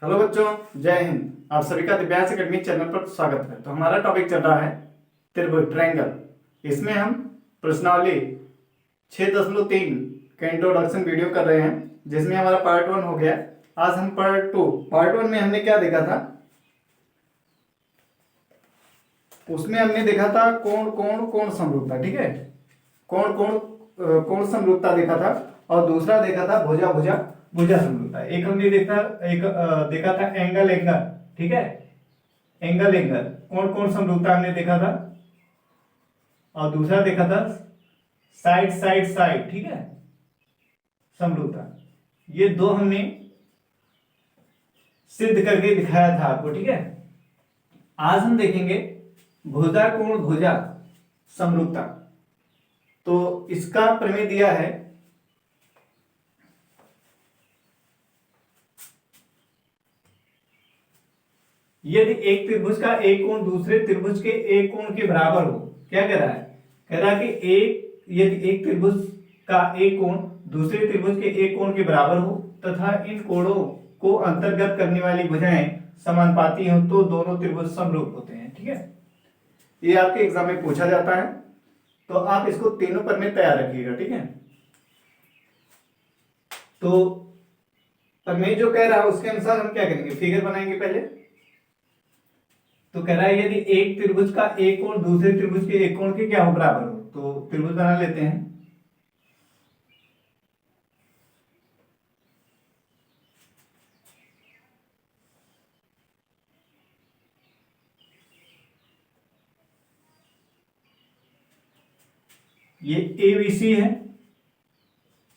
Hello बच्चों, जय हिंद। आप सभी का दिव्यांश एकेडमी चैनल पर स्वागत है। तो हमारा टॉपिक चल रहा है त्रिभुज ट्रायंगल। इसमें हम प्रश्नावली 6.3 का इंट्रोडक्शन वीडियो कर रहे हैं, जिसमें हमारा पार्ट 1 हो गया। आज हम पार्ट 1 में हमने क्या देखा था? उसमें हमने देखा था कोण कोण कोण समरूपता। ठीक है, कोण कोण कोण समरूपता देखा था, और दूसरा देखा था भुजा भुजा भुजा समरूपता। एक हमने देखा था एंगल एंगल। ठीक है, एंगल एंगल कोण कोण समरूपता हमने देखा था, और दूसरा देखा था साइड साइड साइड। ठीक है, समरूपता। ये दो हमने सिद्ध करके दिखाया था आपको। ठीक है, आज हम देखेंगे भुजा कोण भुजा समरूपता। तो इसका प्रमेय दिया है, यदि एक त्रिभुज का एक कोण दूसरे त्रिभुज के एक कोण के बराबर हो। क्या कह रहा है? कह रहा है कि यदि एक त्रिभुज का एक कोण दूसरे त्रिभुज के एक कोण के बराबर हो तथा इन कोणों को अंतर्गत करने वाली भुजाएं समानुपाती हो तो दोनों त्रिभुज समरूप होते हैं। ठीक है, ये आपके एग्जाम में पूछा जाता है, तो आप इसको तीनों पर में तैयार रखिएगा। ठीक है, तो प्रमेय जो कह रहा है उसके अनुसार हम क्या करेंगे, फिगर बनाएंगे पहले। तो कह रहा है यदि एक त्रिभुज का एक कोण दूसरे त्रिभुज के एक कोण के क्या हो, बराबर हो, तो त्रिभुज बना लेते हैं। ये एबीसी है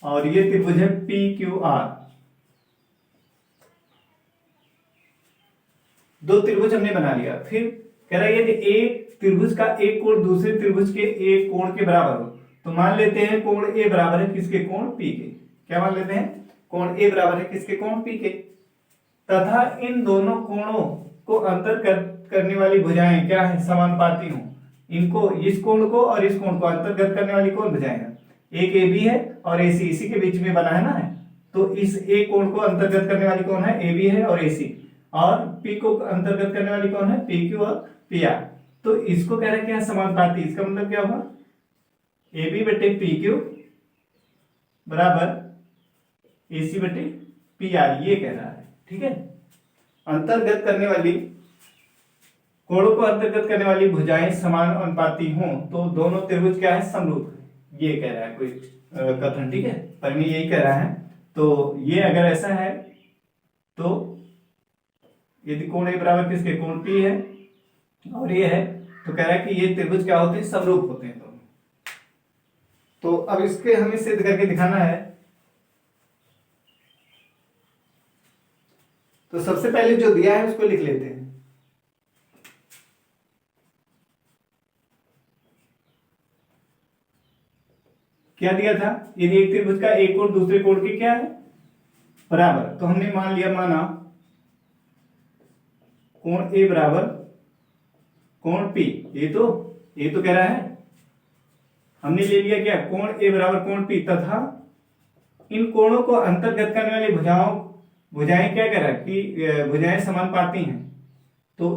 और ये त्रिभुज है पी क्यू आर। दो त्रिभुज हमने बना लिया। फिर कह रहा है यदि एक त्रिभुज का एक कोण दूसरे त्रिभुज के एक कोण के बराबर हो, तो मान लेते हैं कोण ए बराबर है किसके, कोण पी के। क्या मान लेते हैं? कोण ए बराबर है किसके, कोण पी के। तथा इन दोनों कोणों को अंतर करने वाली भुजाएं क्या है, समानुपाती हो। इनको, इस कोण को और इस कोण को अंतर्गत करने वाली कौन भुजाएं है? एक ए बी है और ए सी, इसी के बीच में बना है ना है। तो इस ए कोण को अंतर्गत करने वाली कौन है, ए बी है और ए सी। और पी को अंतर्गत करने वाली कौन है, पी क्यू और पी आर। तो इसको कह रहा है क्या, समानुपाती। इसका मतलब क्या होगा, ए बी बटे पी क्यू बराबर ए सी बटे पी आर, ये कह रहा है। ठीक है, अंतर्गत करने वाली, कोणों को अंतर्गत करने वाली भुजाएं समान अनुपाती हों तो दोनों त्रिभुज क्या है, समरूप। ये कह रहा है कोई कथन। ठीक है, पर मैं यही कह रहा है। तो ये अगर ऐसा है तो यदि कोण ए बराबर किसके, कोण पी है और ये है, तो कह रहा है कि ये त्रिभुज क्या होते हैं, समरूप होते हैं दोनों। तो अब इसके हमें सिद्ध करके दिखाना है। तो सबसे पहले जो दिया है उसको लिख लेते हैं। क्या दिया था? यदि एक त्रिभुज का एक कोण दूसरे कोण के क्या है, बराबर। तो हमने मान लिया, माना कोण ए बराबर कोण पी। ये तो कह रहा है, हमने ले लिया क्या, कोण ए बराबर कोण पी तथा इन कोणों को अंतर्गत करने वाली भुजाएं क्या कह रहा है कि भुजाएं समानुपाती हैं। तो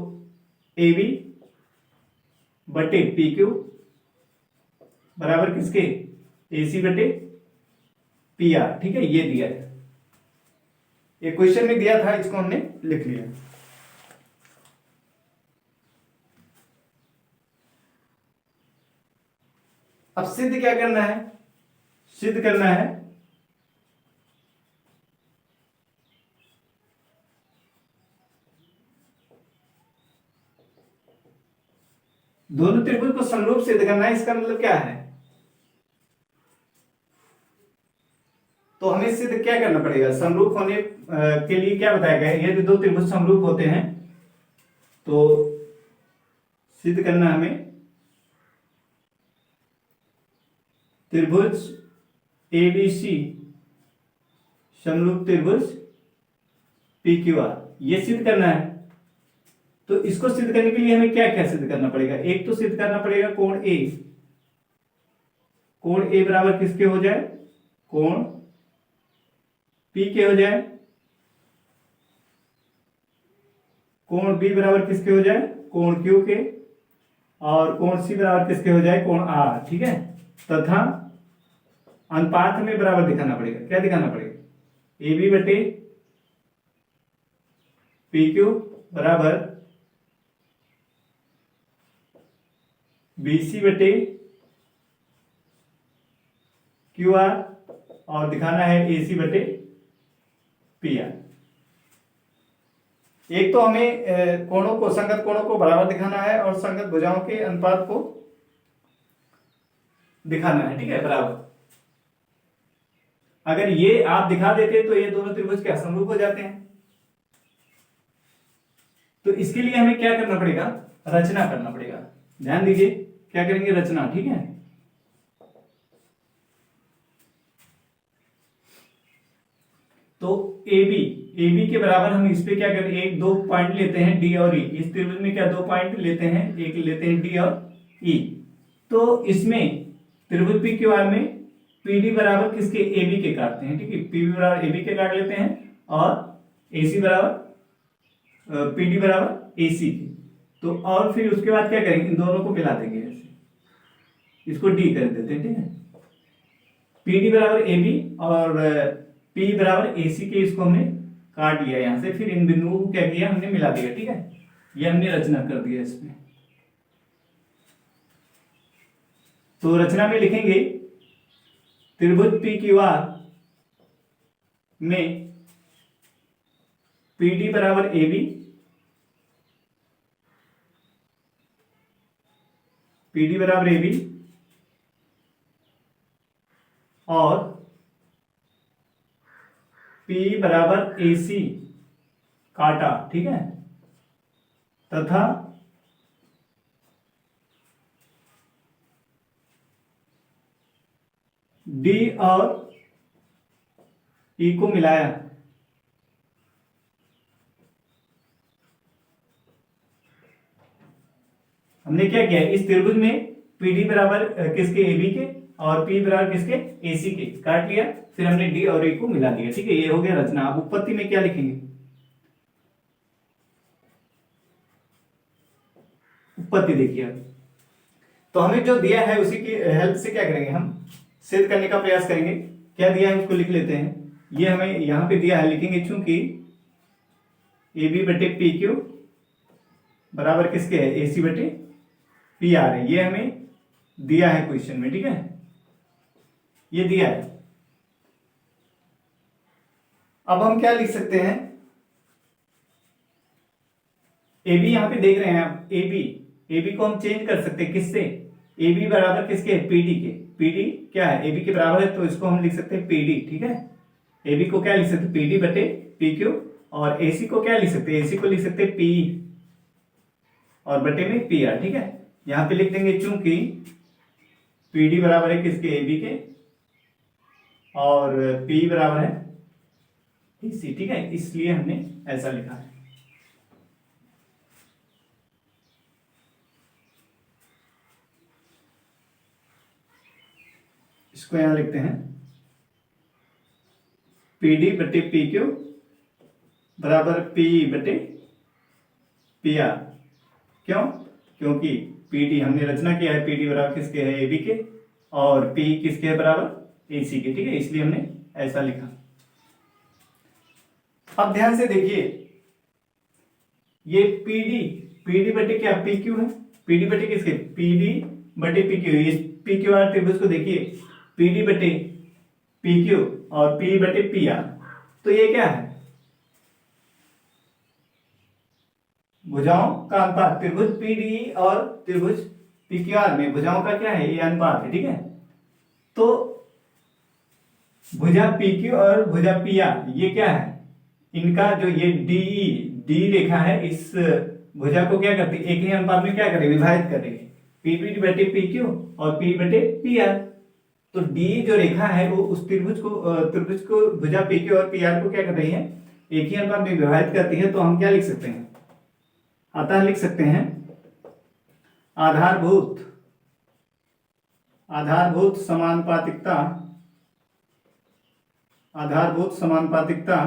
ए बी बटे पी क्यू बराबर किसके, ए सी बटे पी आर। ठीक है, ये दिया है, ये क्वेश्चन में दिया था, इसको हमने लिख लिया। अब सिद्ध क्या करना है, सिद्ध करना है दोनों त्रिभुज को समरूप सिद्ध करना है। इसका मतलब क्या है, तो हमें सिद्ध क्या करना पड़ेगा, समरूप होने के लिए क्या बताया गया है, यदि दो त्रिभुज समरूप होते हैं तो सिद्ध करना हमें त्रिभुज एबीसी समरूप त्रिभुज पी क्यू आर, ये सिद्ध करना है। तो इसको सिद्ध करने के लिए हमें क्या क्या सिद्ध करना पड़ेगा, एक तो सिद्ध करना पड़ेगा कोण ए। कोण ए बराबर किसके हो जाए, कोण पी के हो जाए। कोण बी बराबर किसके हो जाए, कोण क्यू के, और कोण सी बराबर किसके हो जाए, कोण आर, ठीक है। तथा अनुपात हमें बराबर दिखाना पड़ेगा। क्या दिखाना पड़ेगा, ए बी बटे पी क्यू बराबर बी सी बटे क्यू आर, और दिखाना है ए सी बटे पी आर। एक तो हमें कोणों को, संगत कोणों को बराबर दिखाना है और संगत भुजाओं के अनुपात को दिखाना है, ठीक है, बराबर। अगर ये आप दिखा देते तो ये दोनों त्रिभुज के समरूप हो जाते हैं। तो इसके लिए हमें क्या करना पड़ेगा, रचना करना पड़ेगा। ध्यान दीजिए, क्या करेंगे, रचना, ठीक है। तो ए बी के बराबर हम इस पे क्या करें, एक दो पॉइंट लेते हैं डी और ई। इस त्रिभुज में क्या दो पॉइंट लेते हैं, एक लेते हैं डी और ई। तो इसमें त्रिभुज पी क्यू आर में पी डी बराबर किसके, ए बी के काटते हैं, ठीक है। पी बी बराबर ए बी के काट लेते हैं और ए सी बराबर पी डी बराबर ए सी के। तो और फिर उसके बाद क्या करेंगे, इन दोनों को मिला देंगे ऐसे, इसको डी कर देते हैं, ठीक है। पी डी बराबर ए बी और पी बराबर ए सी के, इसको हमने काट लिया यहां से। फिर इन बिंदुओं को क्या किया, हमने मिला दिया, ठीक है। ये हमने रचना कर दिया इसमें। तो रचना में लिखेंगे त्रिभुज पी क्यू आर में पी डी बराबर ए बी, पी डी बराबर ए बी और पी बराबर ए सी काटा, ठीक है। तथा डी और ई को मिलाया। हमने क्या किया, इस त्रिभुज में पी डी बराबर किसके, ए बी के, और पी बराबर किसके, ए सी के, काट लिया। फिर हमने डी और ई को मिला दिया, ठीक है। ये हो गया रचना। अब उत्पत्ति में क्या लिखेंगे, उत्पत्ति देखिए। तो हमें जो दिया है उसी की हेल्प से क्या करेंगे, हम सिद्ध करने का प्रयास करेंगे। क्या दिया है उसको लिख लेते हैं। ये हमें यहां पे दिया है, लिखेंगे चूंकि ए बी बटे पी क्यू बराबर किसके है, ए सी बटे पी आर है। ये हमें दिया है क्वेश्चन में, ठीक है, ये दिया है। अब हम क्या लिख सकते हैं, ए बी यहां पे देख रहे हैं आप, ए बी को हम चेंज कर सकते हैं किससे, ए बी बराबर किसके, पी डी के। पी डी क्या है, ए बी के बराबर है, तो इसको हम लिख सकते हैं पी डी, ठीक है। ए बी को क्या लिख सकते हैं, पी डी बटे पी क्यू, और ए सी को क्या लिख सकते हैं, ए सी को लिख सकते हैं पी और बटे में पी आर, ठीक है। यहां पे लिख देंगे चूंकि पी डी बराबर है किसके, ए बी के, और पी बराबर है ए सी, ठीक है। इसलिए हमने ऐसा लिखा है। इसको यहां लिखते हैं पी डी बटे पी क्यू बराबर पी बटे पी आर। क्यों, क्योंकि पी डी हमने रचना किया है, पी डी बराबर किसके है, ए बी के, और पी किसके है, बराबर ए सी के, ठीक है। इसलिए हमने ऐसा लिखा। अब ध्यान से देखिए, ये पी डी बटे क्या, पी क्यू है, पी डी बटे किसके, पी डी बटे पी क्यू। इस पी क्यू आर त्रिभुज को देखिए, पी डी बटे पी क्यू और पी बटे पी आर। तो ये क्या है, भुजाओं का अनुपात। त्रिभुज पी डी और त्रिभुज पी क्यू आर में भुजाओं का क्या है, ये अनुपात है, ठीक है। तो भुजा पी क्यू और भुजा पी आर, ये क्या है, इनका जो ये डी रेखा है, इस भुजा को क्या करती है, एक ही अनुपात में क्या करेगी, विभाजित करेगी, पी बी बटे पी क्यू और पी बटे पी आर। तो डी जो रेखा है वो उस त्रिभुज को भुजा पी क्यू और पी आर को क्या कर रही है, एक ही अनुपात में विभाजित करती है। तो हम क्या लिख सकते हैं, अतः लिख सकते हैं आधारभूत समानुपातिकता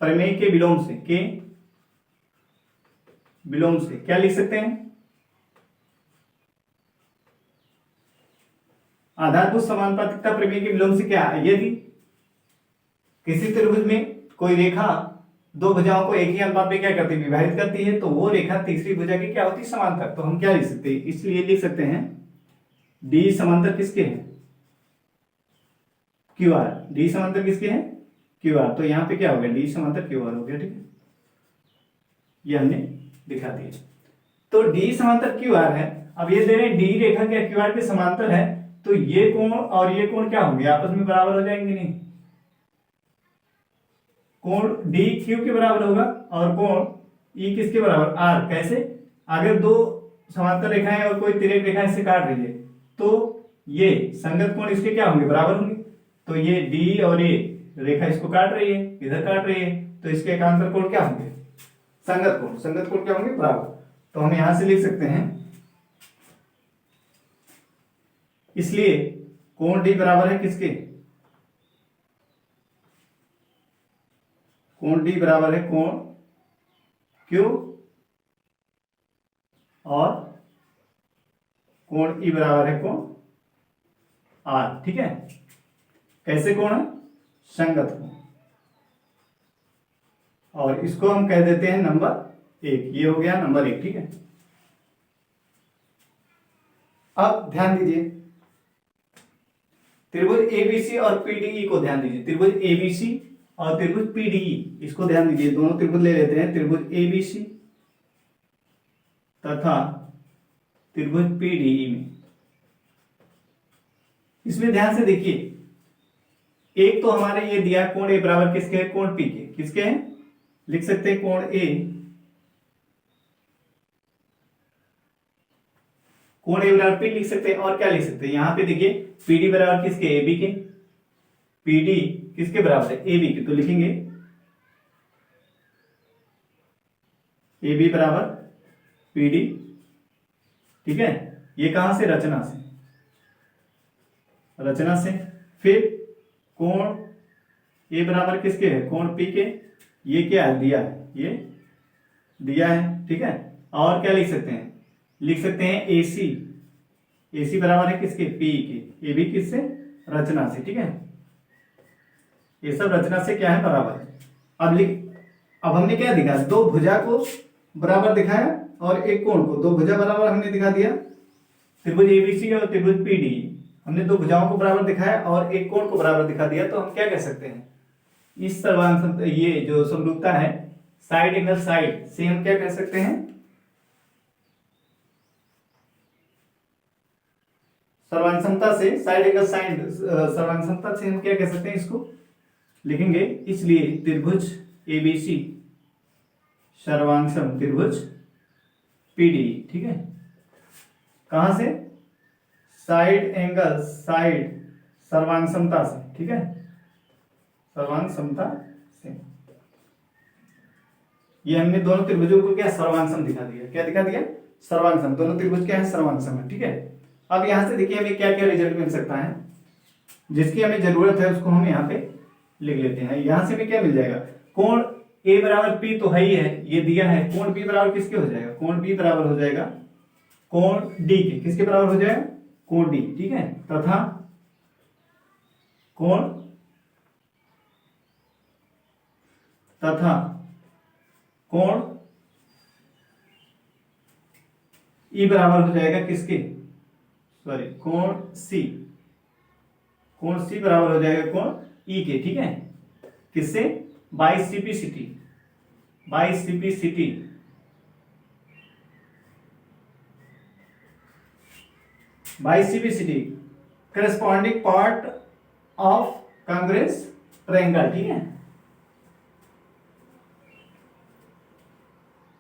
प्रमेय के विलोम से, के विलोम से क्या लिख सकते हैं? आधारभूत समानुपातिकता प्रमेय के विलोम से क्या है? यदि किसी त्रिभुज में कोई रेखा दो भुजाओं को एक ही अनुपात में क्या करती है? विभाजित करती है, तो वो रेखा तीसरी भुजा की क्या होती है? समांतर। तो हम क्या लिख सकते हैं? इसलिए लिख सकते हैं डी समांतर किसके हैं? Q R. डी समांतर किसके हैं? Q R. तो यहां पे क्या हो गया? डी समांतर क्यू आर हो गया। ठीक है, ये हमने दिखा दिया। तो डी समांतर क्यू आर है। अब ये दे रहे हैं डी रेखा क्या क्यू आर के समांतर है, तो ये कोण और ये कोण क्या होंगे? आपस में बराबर हो जाएंगे नहीं? कोण डी क्यू के बराबर होगा और कोण ई किसके बराबर? आर। कैसे? अगर दो समांतर रेखाएं और कोई तिर्यक रेखा इससे काट रही है तो ये संगत कोण इसके क्या होंगे? बराबर होंगे। तो ये डी और ए रेखा इसको काट रही है, इधर काट रही है, तो इसके एकांतर कोण क्या होंगे? संगत कोण। संगत कोण क्या होंगे? बराबर। तो हम यहां से लिख सकते हैं, इसलिए कोण डी बराबर है किसके? कोण डी बराबर है कोण क्यू और कोण ई बराबर है कोण आर। ठीक है, कैसे कोण है? संगत कोण। और इसको हम कह देते हैं नंबर एक। ये हो गया नंबर एक। ठीक है, अब ध्यान दीजिए त्रिभुज एबीसी और पीडीई को ध्यान दीजिए। त्रिभुज एबीसी और त्रिभुज पीडीई, इसको ध्यान दीजिए। दोनों त्रिभुज ले लेते हैं, त्रिभुज एबीसी तथा त्रिभुज पीडीई में। इसमें ध्यान से देखिए, एक तो हमारे ये दिया कोण ए बराबर किसके है? कोण पी के। किसके हैं? लिख सकते हैं कोण ए, कोण ए बराबर पी लिख सकते हैं। और क्या लिख सकते हैं? यहां पे देखिए पीडी बराबर किसके? ए बी के। पीडी किसके बराबर है? ए बी के। तो लिखेंगे ए बी बराबर पीडी। ठीक है, ये कहां से? रचना से। रचना से। फिर कोण ए बराबर किसके है? कोण पी के। ये क्या है? दिया है, ये दिया है। ठीक है, और क्या लिख सकते हैं? लिख सकते हैं AC। AC बराबर है किसके? P के। ए बी किससे? रचना से। ठीक है, ये सब रचना से क्या है? बराबर है। अब हमने क्या दिखा? दो भुजा को बराबर दिखाया और एक कोण को। दो भुजा बराबर हमने दिखा दिया, त्रिभुज एबीसी और त्रिभुज पीडी। हमने दो भुजाओं को बराबर दिखाया और एक कोण को बराबर दिखा दिया। तो हम क्या कह सकते हैं? इस सर्वांग ये जो समरूपता है साइड एंगल साइड से हम क्या कह सकते हैं? सर्वांगसमता से, साइड एंगल साइड सर्वांगसमता से हम क्या कह सकते हैं? इसको लिखेंगे, इसलिए त्रिभुज एबीसी सर्वांगसम त्रिभुज पीडी। ठीक है, कहां से? साइड एंगल साइड सर्वांगसमता से। ठीक है, सर्वांगसमता से। ये हमने दोनों त्रिभुजों को क्या? सर्वांगसम दिखा दिया। क्या दिखा दिया? सर्वांगसम। दोनों त्रिभुज क्या है? सर्वांगसम है। ठीक है, अब यहां से देखिए हमें क्या क्या रिजल्ट मिल सकता है, जिसकी हमें जरूरत है उसको हम यहाँ पे लिख लेते हैं। यहां से हमें क्या मिल जाएगा? कोण ए बराबर पी तो है ही है, ये दिया है। कोण बी बराबर किसके हो जाएगा? कोण बी बराबर हो जाएगा कोण डी के। किसके बराबर हो जाएगा? कोण डी। ठीक है, तथा कोण ई बराबर हो जाएगा किसके? सॉरी, कोण सी। कोण सी बराबर हो जाएगा कोण ई के। ठीक है, किससे? By CPCT. By CPCT by CPCT corresponding part of congruent triangle. ठीक है,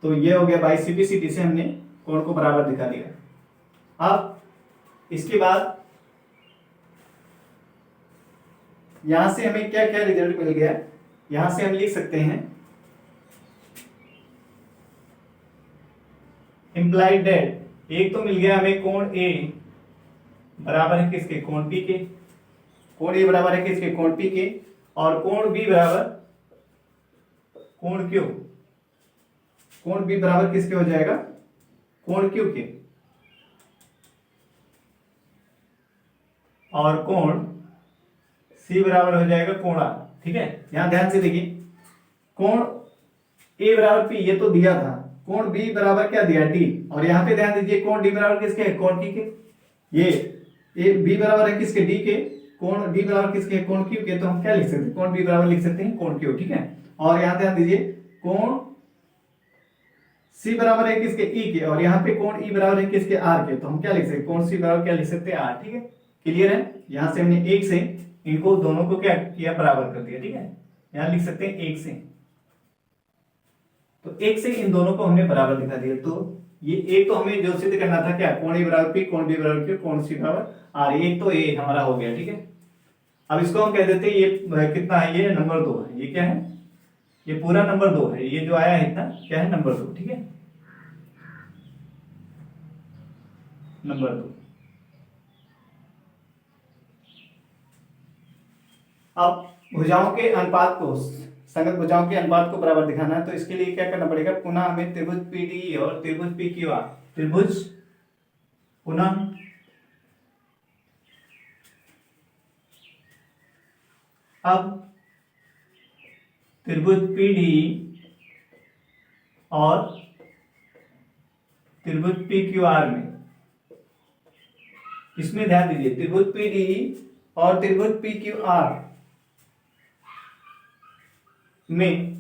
तो ये हो गया बाई सीपीसिटी से हमने कोण को बराबर दिखा दिया। अब इसके बाद यहां से हमें क्या क्या रिजल्ट मिल गया? यहां से हम लिख सकते हैं इंप्लाइड दैट, एक तो मिल गया हमें कोण ए बराबर है किसके? कोण पी के। कोण ए बराबर है किसके? कोण पी के। और कोण बी बराबर कोण क्यू। कोण बी बराबर किसके हो जाएगा, कोण क्यू के, और कोण सी बराबर हो जाएगा कोण आर। ठीक है, यहां ध्यान से देखिए, कोण ए बराबर पी ये तो दिया था, कोण बी बराबर क्या दिया डी, और यहां पे ध्यान दीजिए कोण डी बराबर किसके है, कोण की के। ये ए बी बराबर है किसके, डी के, कोण डी बराबर किसके है, कोण क्यू के, तो हम क्या लिख सकते हैं, कोण बी बराबर लिख सकते हैं कोण क्यू। ठीक है, और यहां ध्यान दीजिए कोण सी बराबर है किसके, ई के, और यहाँ पे कोण ई बराबर है किसके, आर के, तो हम क्या लिख सकते हैं, कोण सी बराबर क्या लिख सकते हैं, आर। ठीक है, क्लियर है। यहां से हमने एक से इनको दोनों को क्या किया, बराबर कर दिया। ठीक है, यहां लिख सकते हैं एक से, तो एक से इन दोनों को हमने बराबर दिखा दिया। तो ये एक तो हमें जो सिद्ध करना था क्या, कोण ए बराबर पी, कोण बी बराबर क्यू, कोण सी बराबर आर, एक तो ए हमारा हो गया। ठीक है, अब इसको हम कह देते हैं ये कितना है, ये नंबर 2 है। ये क्या है, ये पूरा नंबर 2 है, ये जो आया है इतना क्या है, नंबर 2। ठीक है, नंबर 2। अब भुजाओं के अनुपात को, संगत भुजाओं के अनुपात को बराबर दिखाना है, तो इसके लिए क्या करना पड़ेगा, पुनः हमें त्रिभुज पीडी और त्रिभुज पी क्यू आर, त्रिभुज पुनः अब त्रिभुज पीडी और त्रिभुज पी क्यू आर में, इसमें ध्यान दीजिए त्रिभुज पीडी और त्रिभुज पी क्यू आर में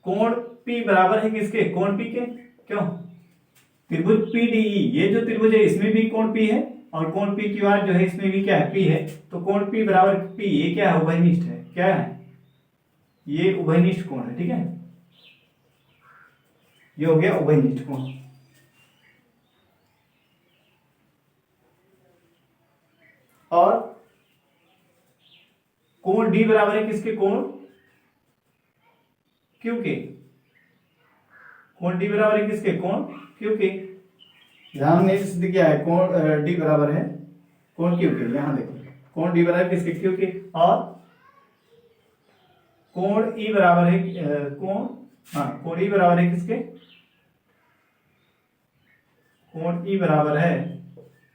कोण P बराबर है किसके, कोण P के। क्यों, त्रिभुज PDE ये जो त्रिभुज है इसमें भी कोण P है, और कोण PQR जो है इसमें भी क्या है, P है, तो कोण P बराबर P, ये क्या है, उभयनिष्ठ है। क्या है, ये उभयनिष्ठ कोण है। ठीक है, ये हो गया उभयनिष्ठ कोण। और कोण D बराबर है किसके, कोण क्यू के, कोण डी बराबर है किसके, कोण क्यू के। यहां हमने सिद्ध किया है कोण डी बराबर है कोण क्यू के। यहां देखो कोण डी बराबर किसके, क्यू के, और कोण ई बराबर है कोण ई बराबर है किसके, कोण ई बराबर है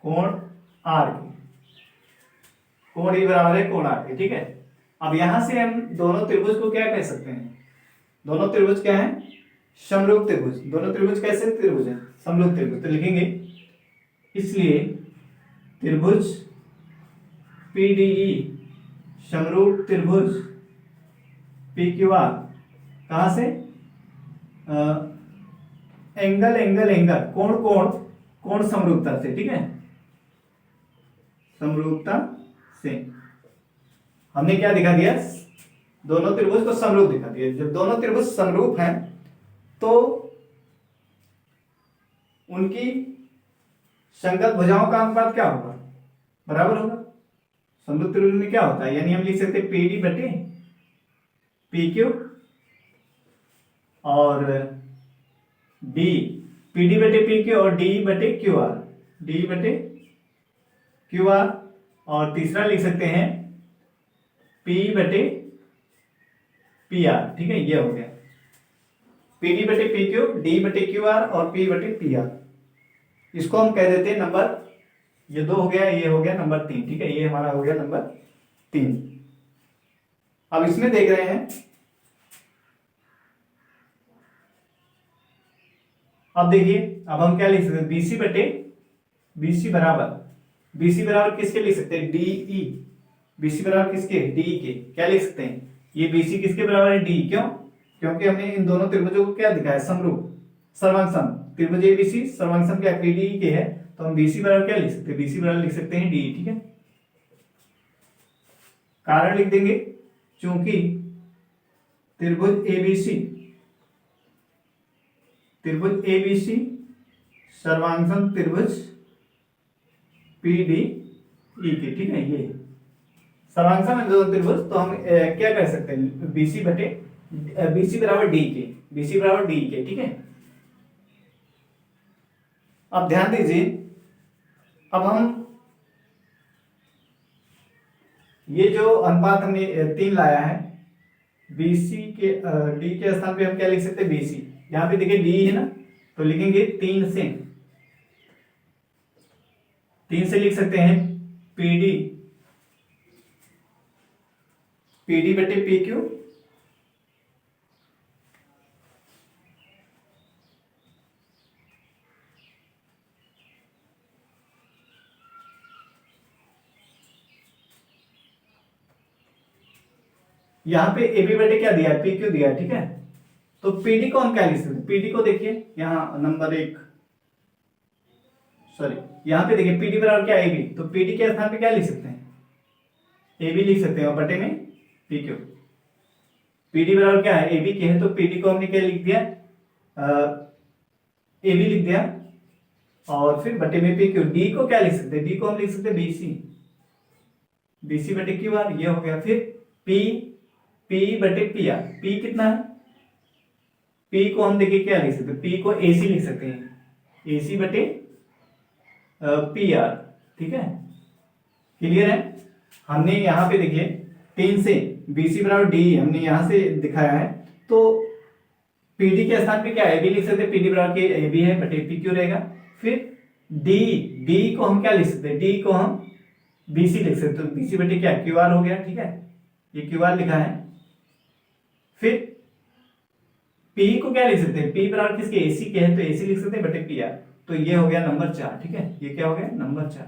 कोण आर के, कोण ई बराबर है कोण आर के। ठीक है, अब यहां से हम दोनों त्रिभुज को क्या कह सकते हैं, दोनों त्रिभुज क्या है, समरूप त्रिभुज। दोनों त्रिभुज कैसे त्रिभुज है, समरूप त्रिभुज। तो लिखेंगे इसलिए त्रिभुज पीडीई समरूप त्रिभुज पीक्यूआर, कहां से, एंगल एंगल एंगल, कोण कोण कोण समरूपता से। ठीक है, समरूपता से हमने क्या दिखा दिया, दोनों त्रिभुज को समरूप दिखा दिया। जब दोनों त्रिभुज समरूप हैं तो उनकी संगत भुजाओं का अनुपात क्या होगा, बराबर होगा। समरूप त्रिभुज में क्या होता है, यानी हम लिख सकते हैं पीडी बटे पी क्यू और डी, पीडी बटे पी क्यू और डी बटे क्यू आर, डी बटे क्यू आर, और तीसरा लिख सकते हैं पी बटे पी आर। ठीक है, ये हो गया पी डी बटे पी क्यू, डी बटे क्यू आर और पी बटे पी आर। इसको हम कह देते हैं नंबर, ये 2 हो गया, ये हो गया नंबर 3। ठीक है, ये हमारा हो गया नंबर 3। अब इसमें देख रहे हैं, अब देखिए, अब हम क्या लिख सकते हैं, बीसी बटे बीसी बराबर किसके लिख सकते हैं, डीई, बीसी बराबर किसके, डी के। क्या लिख सकते हैं, ये बीसी किसके बराबर है, डी। क्यों, क्योंकि हमने इन दोनों त्रिभुजों को क्या दिखाया, समरूप, सर्वांगसम। त्रिभुज एबीसी सर्वांगसम क्या पीडीई के है, तो हम बीसी बराबर क्या लिख सकते हैं, बीसी बराबर लिख सकते हैं डी। ठीक है, कारण लिख देंगे, चूंकि त्रिभुज एबीसी सर्वांगसम त्रिभुज पीडीई के। ठीक है, ये सर्वांगसम है दोनों त्रिभुज, तो हम क्या कह सकते हैं, बीसी बराबर डी के, बीसी बराबर डी के। ठीक है, अब ध्यान दीजिए, अब हम ये जो अनुपात हमने 3 लाया है, बीसी के डी के स्थान पे हम क्या लिख सकते हैं, बीसी, यहाँ पे देखिए डी है ना, तो लिखेंगे 3 से लिख सकते हैं पीडी, पीडी बटे पी क्यू। यहाँ पे ए बी बटे क्या दिया है, पी क्यू दिया है, ठीक है। तो पीडी को हम क्या लिख सकते हैं, पीडी को देखिए यहाँ नंबर 1, सॉरी यहाँ पे देखिए पीडी बराबर क्या ए बी, तो पीडी के स्थान पे क्या लिख सकते हैं, ए बी लिख सकते हैं और बटे में पी क्यू। पीडी बराबर क्या है, ए बी के है, तो पीडी को हमने क्या लिख दिया, ए बी लिख दिया और फिर बटे में पी क्यू। डी को क्या लिख सकते हैं, डी को हम लिख सकते हैं बीसी, बीसी बटे क्यू आर, ये हो गया। फिर पी, पी बटे पी आर, पी कितना है, पी को हम देखिए क्या लिख सकते हैं, पी को एसी लिख सकते हैं, एसी बटे पी आर, ठीक है, क्लियर है। हमने यहाँ पे देखिए 3 से बीसी बराबर डी हमने यहां से दिखाया है, तो पीडी के स्थान पे क्या है, बी लिख सकते हैं, पीडी बराबर के ए बी है बटे पी क्यू रहेगा। फिर डी, डी को हम क्या लिख सकते हैं, डी को हम बीसी लिख सकते हैं, तो बीसी बटे क्या क्यू आर हो गया, ठीक है, ये क्यू आर लिखा है। फिर पी को क्या लिख सकते हैं, पी बराबर किसके, एसी के है, तो एसी लिख सकते हैं बटे पी आर, तो ये हो गया नंबर 4, ठीक है, ये क्या हो गया नंबर 4।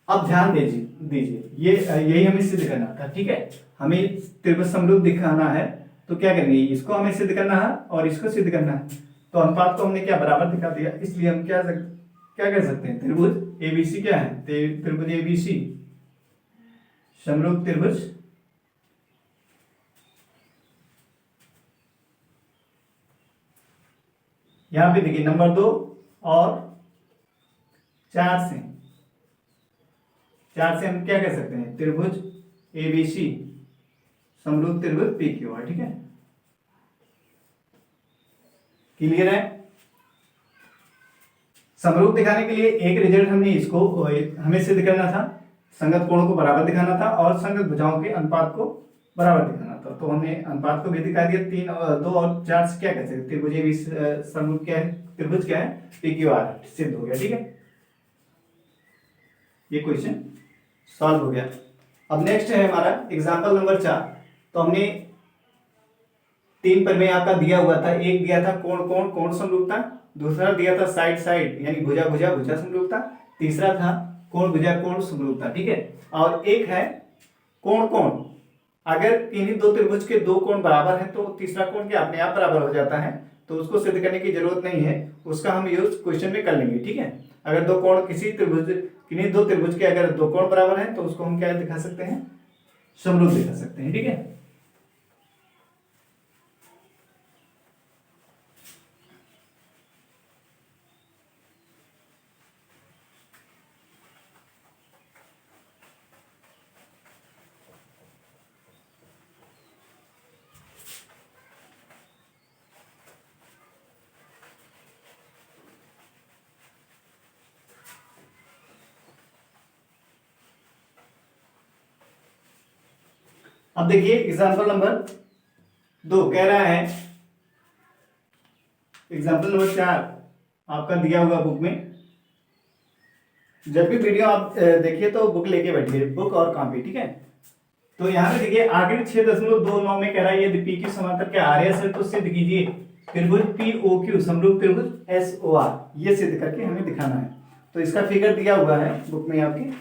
अब ध्यान दीजिए ये यही हमें सिद्ध करना था, ठीक है। हमें त्रिभुज समरूप दिखाना है, तो क्या करेंगे, इसको हमें सिद्ध करना है और इसको सिद्ध करना है। तो अनुपात को हमने क्या बराबर दिखा दिया, इसलिए हम क्या कर सकते हैं, त्रिभुज एबीसी क्या है, त्रिभुज एबीसी समरूप त्रिभुज यहां पे देखिए नंबर 2 और 4 से हम क्या कर सकते हैं, त्रिभुज एबीसी समरूप त्रिभुज पी क्यू आर, ठीक है, क्लियर है। समरूप दिखाने के लिए एक रिजल्ट हमने इसको हमें सिद्ध करना था, संगत कोणों को बराबर दिखाना था और संगत भुजाओं के अनुपात को बराबर दिखाना था, तो हमने अनुपात को भी दिखा दिया। 3 2 और 4 से क्या कह सकते, त्रिभुज एबीसी समरूप क्या है, त्रिभुज क्या है, पी क्यू आर, सिद्ध हो गया, ठीक है, ये क्वेश्चन सॉल्व हो गया। अब नेक्स्ट है हमारा एग्जांपल नंबर 4। तो हमने 3 पर में आपका दिया हुआ था, एक दिया था कोण कोण कोण समरूपता, दूसरा दिया था साइड साइड यानी भुजा भुजा भुजा समरूपता, तीसरा था कोण भुजा कोण समरूपता, ठीक है, और एक है कोण कोण। अगर किन्हीं दो त्रिभुज के दो कोण बराबर हैं तो तीसरा कोण क्या अपने आप बराबर हो जाता है, तो उसको सिद्ध करने की जरूरत नहीं है, उसका हम यूज क्वेश्चन में कर लेंगे, ठीक है। अगर दो कोण किन्हीं दो त्रिभुज के अगर दो कोण बराबर हैं तो उसको हम क्या दिखा सकते हैं, समरूप दिखा सकते हैं, ठीक है। अब देखिए एग्जाम्पल नंबर 2 कह रहा है, एग्जाम्पल नंबर 4 आपका दिया हुआ बुक में। जब भी वीडियो आप देखिए तो बुक लेके बैठिए, बुक और कॉपी, ठीक है। तो यहाँ पे देखिए आखिरी 6.29 में कह रहा है यदि पी क्यू समांतर के आर एस है तो सिद्ध कीजिए त्रिभुज पी ओ क्यू समरूप त्रिभुज एस ओ आर, ये सिद्ध करके हमें दिखाना है। तो इसका फिगर दिया हुआ है बुक में आपकी,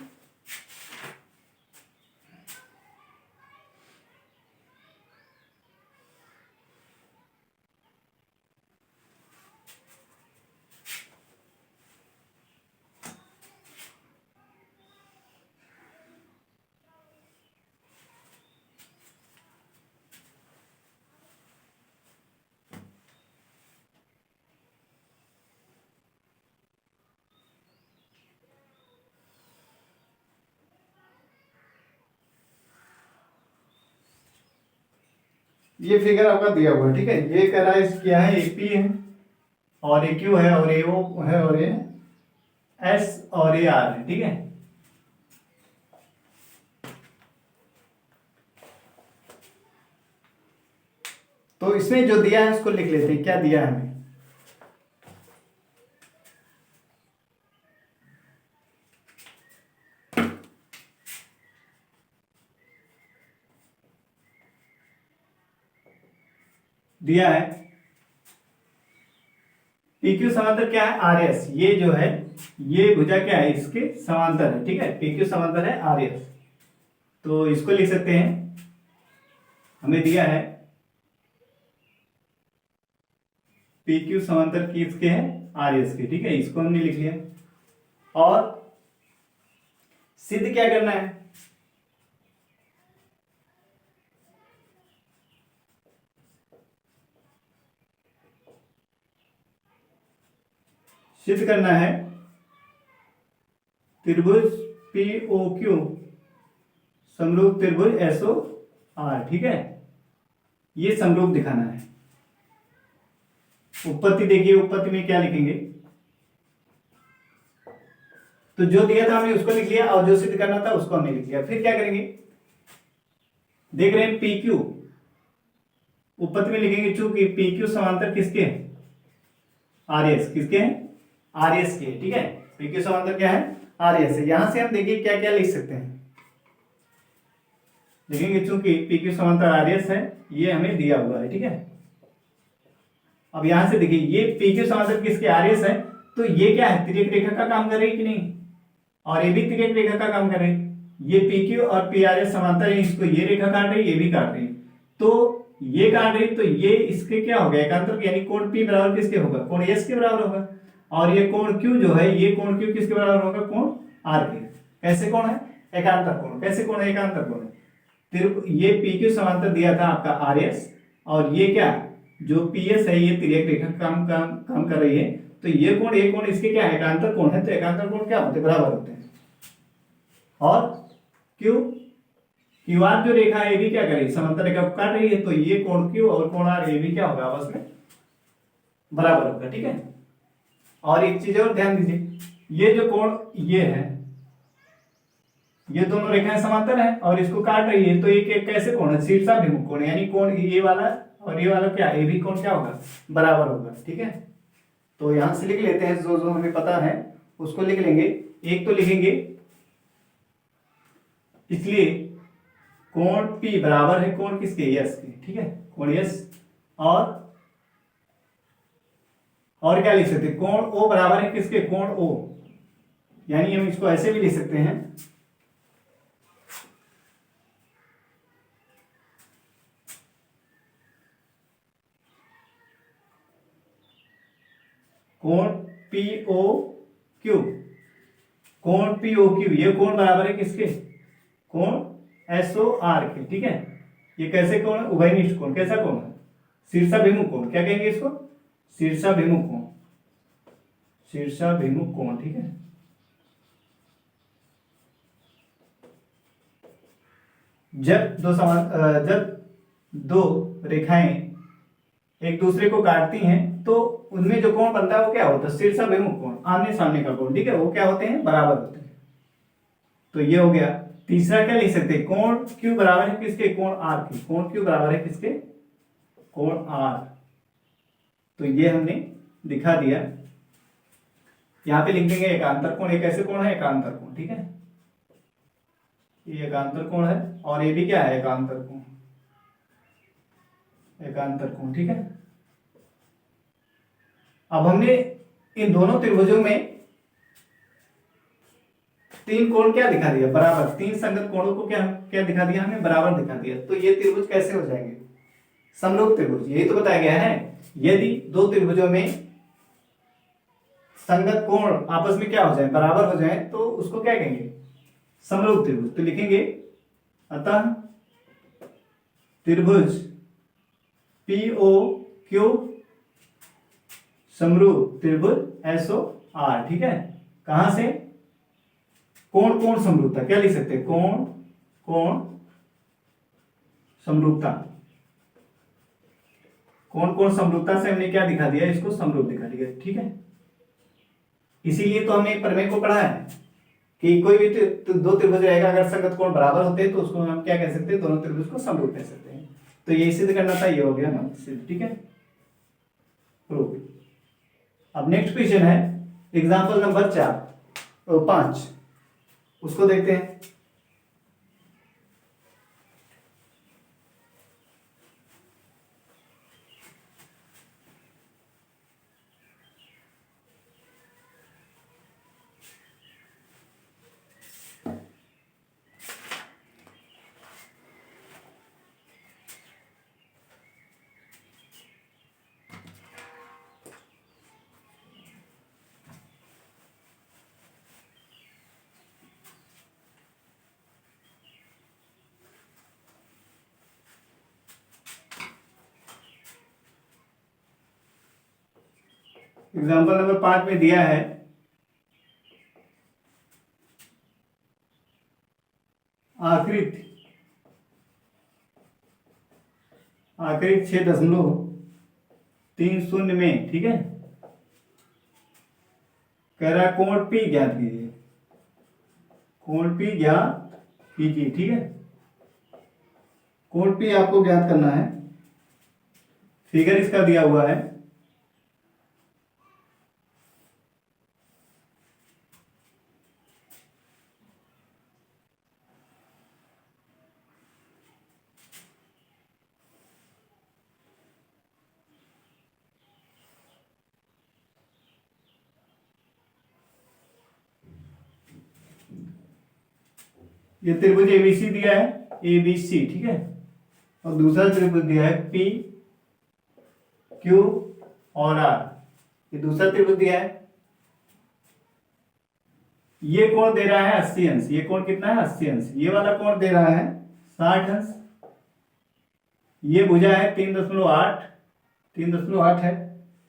ये फिगर आपका दिया हुआ है, ठीक है। ये कह रहा है क्या है, एक पी है और ए क्यू है और ए ओ है और ए एस और ए आर है, ठीक है। तो इसमें जो दिया है उसको लिख लेते हैं, क्या दिया है हमें। दिया है PQ समांतर क्या है, RS। ये जो है ये भुजा क्या है, इसके समांतर है, ठीक है। PQ समांतर है RS, तो इसको लिख सकते हैं। हमें दिया है PQ समांतर किसके है, RS के, ठीक है। इसको हमने लिख लिया। और सिद्ध क्या करना है, सिद्ध करना है त्रिभुज POQ समरूप त्रिभुज SOR, ठीक है। ये समरूप दिखाना है। उत्पत्ति देखिए, उत्पत्ति में क्या लिखेंगे, तो जो दिया था हमने उसको लिख लिया और जो सिद्ध करना था उसको हमने लिख लिया। फिर क्या करेंगे, देख रहे हैं PQ, उत्पत्ति में लिखेंगे चूंकि PQ समांतर किसके हैं, RS, किसके हैं, RS के, ठीक है। PQ समांतर क्या है, RS है। यहां से हम देखिए क्या क्या लिख सकते हैं, लिखेंगे चूंकि PQ समांतर RS है, ये हमें दिया हुआ है, ठीक है। अब यहां से देखिए ये PQ समांतर किसके, RS है, तो ये क्या है, तिर्यक रेखा का काम कर रही है कि नहीं, और ये भी तिर्यक रेखा का काम कर रही है। ये PQ और PRS समांतर है, इसको ये रेखा काट रही है, ये भी काट रही है, तो ये काट रही, तो ये इसके क्या हो गया, एकांतर, यानी कोण P बराबर किसके होगा, कोण S के बराबर होगा। और ये कोण Q जो है, ये कोण Q किसके बराबर होगा, कोण R के। कैसे कोण है, एकांतर कोण। कैसे कोण है, एकांतर कोण है। ये PQ समांतर दिया था आपका RS, और ये क्या जो PS है ये तिर्यक रेखा काम कर रही है, तो ये कोण इसके क्या है, एकांतर कोण है। तो एकांतर कोण क्या होते हैं, बराबर होते हैं। और QR जो रेखा है ये भी क्या कर रही है, समांतर रेखा को काट रही है, तो ये कोण Q और कोण R ये भी क्या होगा, आपस में बराबर होगा, ठीक है। और एक चीज और ध्यान दीजिए, ये जो कोण ये है, ये दोनों रेखाएं समांतर हैं और इसको काट रही है, तो ये कैसे कोण है, शीर्षाभिमुख कोण, यानी कोण ये वाला और ये वाला क्या, ये भी कोण क्या होगा, बराबर होगा, ठीक है। तो यहां से लिख लेते हैं, जो जो हमें पता है उसको लिख लेंगे। एक तो लिखेंगे, इसलिए कोण P बराबर है कोण किसके, S के, ठीक है, कोण S। और क्या लिख सकते हैं, कोण O बराबर है किसके, कोण O, यानी हम इसको ऐसे भी लिख सकते हैं, कोण POQ, कोण POQ, ये कोण बराबर है किसके, कोण SOR के, ठीक है। ये कैसे कोण है, उभयनिष्ठ कोण। कैसा कोण है, शीर्षाभिमुख कोण। क्या कहेंगे इसको, शीर्षाभिमुख कोण, शीर्षाभिमुख कोण, ठीक है। जब दो रेखाएं एक दूसरे को काटती हैं तो उनमें जो कोण बनता है वो क्या होता है, शीर्षाभिमुख कोण, आमने सामने का कोण, ठीक है। वो क्या होते हैं, बराबर होते हैं। तो ये हो गया। तीसरा क्या लिख सकते हैं, कोण Q बराबर है किसके, कोण R के, कोण Q बराबर है किसके, कोण R। तो ये हमने दिखा दिया। यहां पे लिख देंगे एकांतर कोण। एक ऐसे कोण है, एकांतर कोण, ठीक है। ये एकांतर कोण है और ये भी क्या है, एकांतर कोण, एकांतर कोण, ठीक है। अब हमने इन दोनों त्रिभुजों में तीन कोण क्या दिखा दिया, बराबर। तीन संगत कोणों को क्या क्या दिखा दिया हमने, बराबर दिखा दिया। तो ये त्रिभुज कैसे हो जाएंगे, समरूप त्रिभुज। यही तो बताया गया है, यदि दो त्रिभुजों में संगत कोण आपस में क्या हो जाए, बराबर हो जाए, तो उसको क्या कहेंगे, समरूप त्रिभुज। तो लिखेंगे, अतः त्रिभुज POQ समरूप त्रिभुज SOR, ठीक है। कहां से, कोण कोण समरूपता। क्या लिख सकते हैं, कोण कोण समरूपता। कोण कोण समरूपता से हमने क्या दिखा दिया, इसको समरूप दिखा दिया, ठीक है। इसीलिए तो हमने प्रमेय को पढ़ा है कि कोई भी दो त्रिभुज रहेगा, अगर संगत कोण बराबर होते हैं तो उसको हम क्या कह सकते हैं, दोनों त्रिभुज को समरूप कह सकते हैं। तो ये सिद्ध करना था, ये हो गया ना सिद्ध, ठीक है, प्रूफ। अब नेक्स्ट क्वेश्चन है एग्जाम्पल नंबर 5, उसको देखते हैं। एग्जाम्पल नंबर 5 में दिया है आकृति 6.30 में, ठीक है, कह रहा है कोण P ज्ञात कीजिए, कोण P ज्ञात कीजिए, ठीक है। कोण P आपको ज्ञात करना है, फिगर इसका दिया हुआ है। ये त्रिभुज एबीसी दिया है, एबीसी, ठीक है, और दूसरा त्रिभुज दिया है पी क्यू और आर, ये दूसरा त्रिभुज दिया है। ये कोण दे रहा है 80 अंश, ये कोण कितना है 80 अंश, ये वाला कोण दे रहा है 60 अंश, ये भुजा है 3.8 है,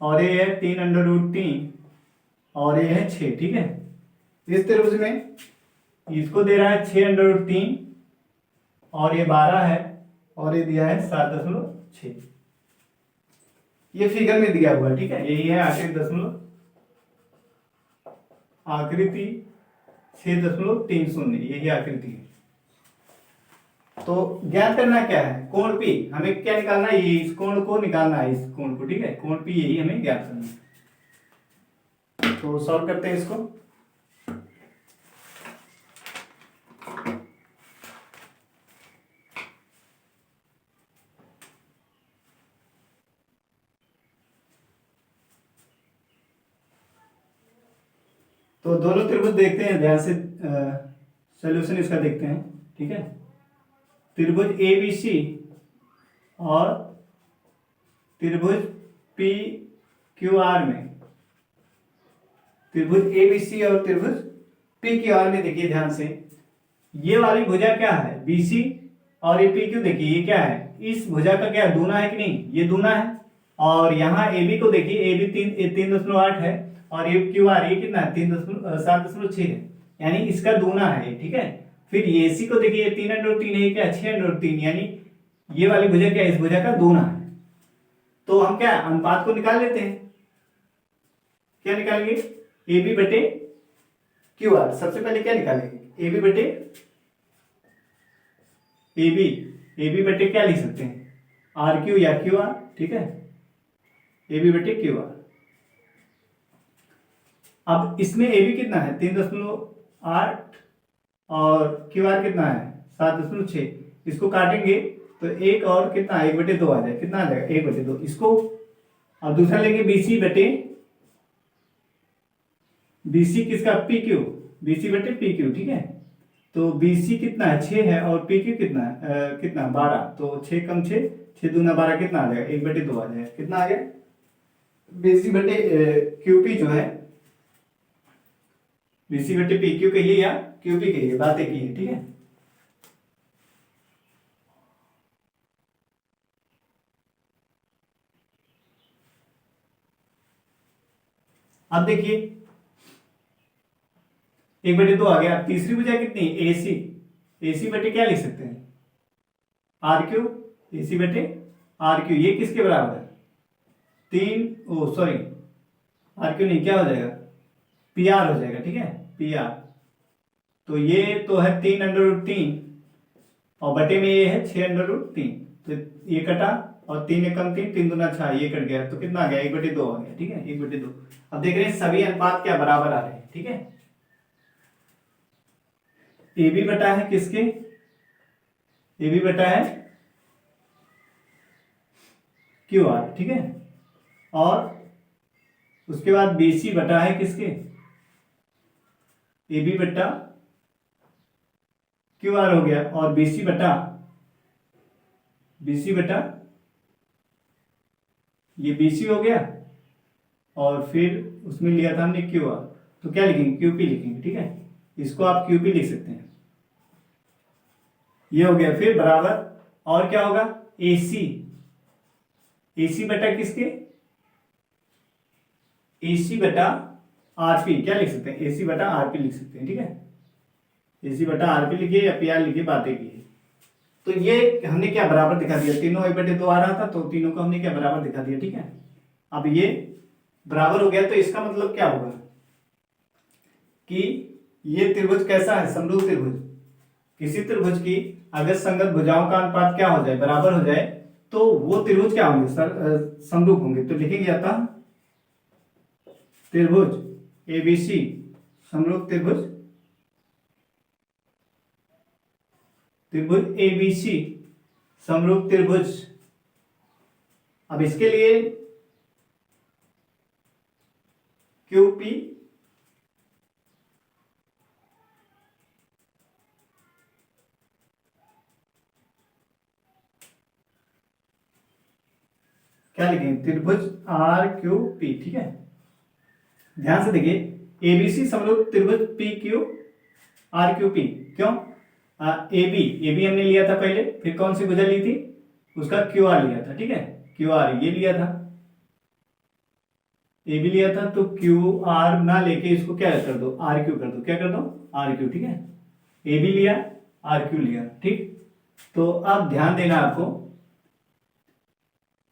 और ये है 3√3 और ये है 6, ठीक है। इस त्रिभुज में इसको दे रहा है 6√3 और ये 12 है और ये दिया है 7.6, ये फिगर में दिया हुआ है, ठीक है, यही है आकृति 6.30, यही आकृति है। तो ज्ञात करना क्या है, कोण P, हमें क्या निकालना है, ये इस कोण को निकालना है, इस कोण को, ठीक है, कोण P यही हमें ज्ञात करना है। तो सॉल्व करते हैं इसको। तो दोनों त्रिभुज देखते हैं ध्यान से, सॉल्यूशन इसका देखते हैं, ठीक है। त्रिभुज एबीसी और त्रिभुज पी क्यू आर में, त्रिभुज एबीसी और त्रिभुज पी क्यू आर में देखिए ध्यान से, ये वाली भुजा क्या है बीसी और ये पी क्यू, देखिए ये क्या है, इस भुजा का क्या दूना है कि नहीं, ये दूना है। और यहाँ ए बी को देखिए, ए बी 3.8 है और ये क्यू आर ये कितना है 7.6 है, यानी इसका दूना है, ठीक है। फिर ये सी को देखिए, ये 3√3 है, क्या 6√3, यानी ये वाली भुजा क्या है, इस भुजा का दूना है। तो हम क्या अनुपात को निकाल लेते हैं, क्या निकालेंगे, ए बी बटे क्यू आर। सबसे पहले क्या निकालेंगे, ए बी बटे ए बी बटे क्या लिख सकते हैं, आर क्यू या क्यू आर, ठीक है, ए बी बटे क्यू आर। अब इसमें ए बी कितना है 3.8 और क्यू आर कितना है 7.6, इसको काटेंगे तो एक और कितना 1/2 आ जाएगा, कितना आ जाएगा 1/2 इसको। और दूसरा लेंगे बीसी बटे, बीसी किसका पी क्यू, बीसी बटे पी क्यू, ठीक है। तो बीसी कितना है 6 है और पी क्यू कितना है कितना 12, तो 6 कम 6, 6 दूना 12 कितना आ जाएगा 1/2 आ जाएगा, कितना आ गया बीसी बटे क्यूपी जो है, बीसी बटे पी क्यू कहिए या क्यूपी कहिए, बात एक ही है, ठीक है। अब देखिए 1/2 आ गया। अब तीसरी भुजा कितनी एसी, एसी बटे क्या लिख सकते हैं आर क्यू, एसी बटे आर क्यू, ये किसके बराबर है 3 आर क्यू नहीं, क्या हो जाएगा पी आर हो जाएगा, ठीक है, पी आर। तो ये तो है 3√3 और बटे में ये है 6√3, तो ये कटा और 3 एकम 3, 3 दूना 6, ये कट गया, तो कितना आ गया 1/2 आ गया। ठीक है, 1/2। अब देख रहे हैं सभी अनुपात क्या बराबर आ रहे हैं। ठीक है, ए बी बटा है किसके, ए बी बटा है क्यू आर। ठीक है, और उसके बाद बी सी बटा है किसके, ए बी बटा क्यू आर हो गया, और बी सी बटा ये बी सी हो गया, और फिर उसमें लिया था हमने क्यू आर, तो क्या लिखेंगे क्यू पी लिखेंगे। ठीक है, इसको आप क्यू पी लिख सकते हैं, ये हो गया। फिर बराबर, और क्या होगा ए सी बटा किसके, ए सी बटा आर पी, क्या लिख सकते हैं ए सी बटा आर पी लिख सकते हैं। ठीक है, ए सी बटा आर पी लिखिए या पी आर लिखिए, बातें की। तो ये हमने क्या बराबर दिखा दिया, तीनों 1/2 आ रहा था, तो तीनों को हमने क्या बराबर दिखा दिया। ठीक है, अब ये बराबर हो गया, तो इसका मतलब क्या होगा कि ये त्रिभुज कैसा है, समरूप त्रिभुज। किसी त्रिभुज की अगर संगत भुजाओं का अनुपात क्या हो जाए, बराबर हो जाए, तो वो त्रिभुज क्या होंगे, समरूप होंगे। तो लिखेंगे अतः त्रिभुज एबीसी समरूप त्रिभुज, त्रिभुज एबीसी समरूप त्रिभुज। अब इसके लिए क्यूपी क्या लिखेंगे, त्रिभुज आर क्यू पी। ठीक है, ध्यान से देखिए, एबीसी समरूप त्रिभुज P Q R Q P. क्यों, ए बी हमने लिया था पहले, फिर कौन सी भुजा ली थी, उसका क्यू आर लिया था। ठीक है, क्यू आर ये लिया था, ए बी लिया था, तो क्यू आर ना लेके इसको क्या कर दो, आर क्यू कर दो, क्या कर दो आर क्यू। ठीक है, ए बी लिया, आर क्यू लिया। ठीक, तो अब ध्यान देना आपको,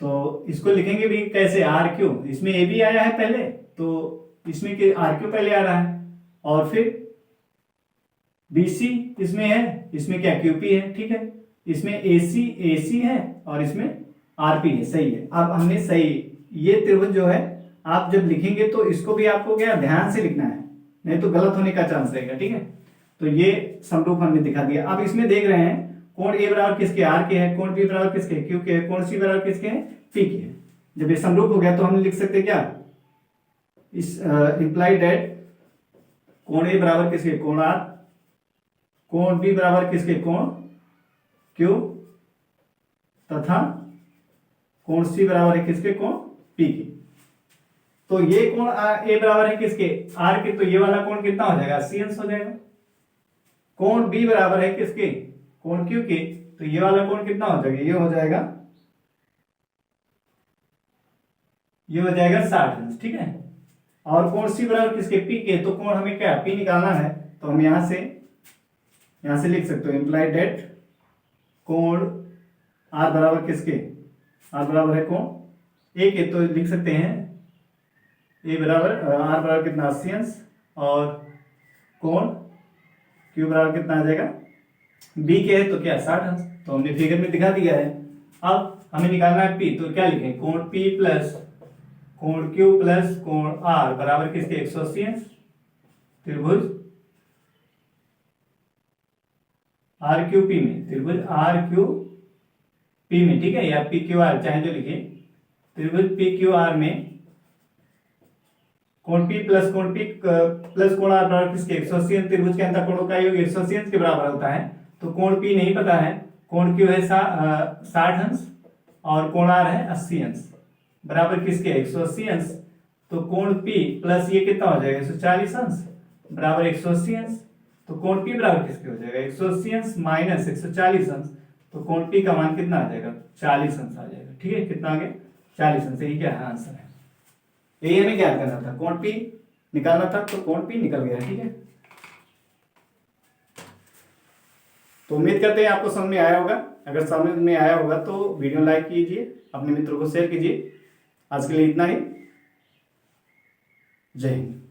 तो इसको लिखेंगे भी कैसे, आर क्यू, इसमें ए बी आया है पहले, तो इसमें आर क्यू पहले आ रहा है, और फिर BC इसमें है, इसमें क्या QP है। ठीक है, इसमें AC है, और इसमें RP है। सही है, अब हमने सही, ये त्रिभुज जो है आप जब लिखेंगे तो इसको भी आपको क्या ध्यान से लिखना है, नहीं तो गलत होने का चांस रहेगा। ठीक है, तो ये समरूप हमने दिखा दिया। अब इसमें देख रहे हैं कोण A बराबर किसके, R के है, कोण B बराबर किसके, Q के है, कोण C बराबर किसके है, P के है। जब ये समरूप हो गया तो हम लिख सकते क्या, इस इंप्लाइड दैट कोण A बराबर किसके, कोण R, कोण B बराबर किसके, कोण Q, तथा कोण C बराबर है किसके, कोण P के। तो ये कोण A बराबर है किसके, R के, तो ये वाला कोण कितना हो जाएगा, 80 अंश हो जाएगा। कोण B बराबर है किसके, कोण Q के, तो ये वाला कोण कितना हो जाएगा, ये हो जाएगा 60 अंश। ठीक है, और कोण C बराबर किसके, P के, तो कोण हमें क्या P निकालना है, तो हम यहां से लिख सकते हो इंप्लाइड डेट कोण R बराबर किसके, R बराबर है कोण A के, तो लिख सकते हैं A बराबर R बराबर कितना 80 अंश, और कोण Q बराबर कितना आ जाएगा, B के है तो क्या 60 अंश, तो हमने फिगर में दिखा दिया है। अब हमें निकालना है P, तो क्या लिखें, कोण P प्लस कोण Q प्लस कोण R बराबर किसके 180 अंश, त्रिभुज आर क्यू पी में, त्रिभुज आर क्यू पी में। ठीक है, या पी क्यू आर चाहे जो लिखे, त्रिभुज पी क्यू आर में कोण P प्लस कोण P प्लस कोण R बराबर किसके 180 अंश, त्रिभुज के अंतर कोणों का योग 180 अंश के बराबर होता है। तो कोण P नहीं पता है, कोण Q है 60 अंश, और कोण R है 80 अंश, बराबर किसके 180 अंश। तो कोण P प्लस ये कितना हो जाएगा 140 अंश, बराबर 180 अंश। तो कोण P बराबर किसके हो जाएगा 180 अंश माइनस 140 अंश, तो कोण P का मान कितना आ जाएगा 40 अंश आ जाएगा। ठीक है, कितना आ गया 40 अंश, यही क्या है आंसर है। यही हमें क्या करना था, कोण P निकालना था, तो कोण P निकल गया। ठीक है, तो उम्मीद करते हैं आपको समझ में आया होगा। अगर समझ में आया होगा तो वीडियो लाइक कीजिए, अपने मित्रों को शेयर कीजिए। आज के लिए इतना ही, जय हिंद।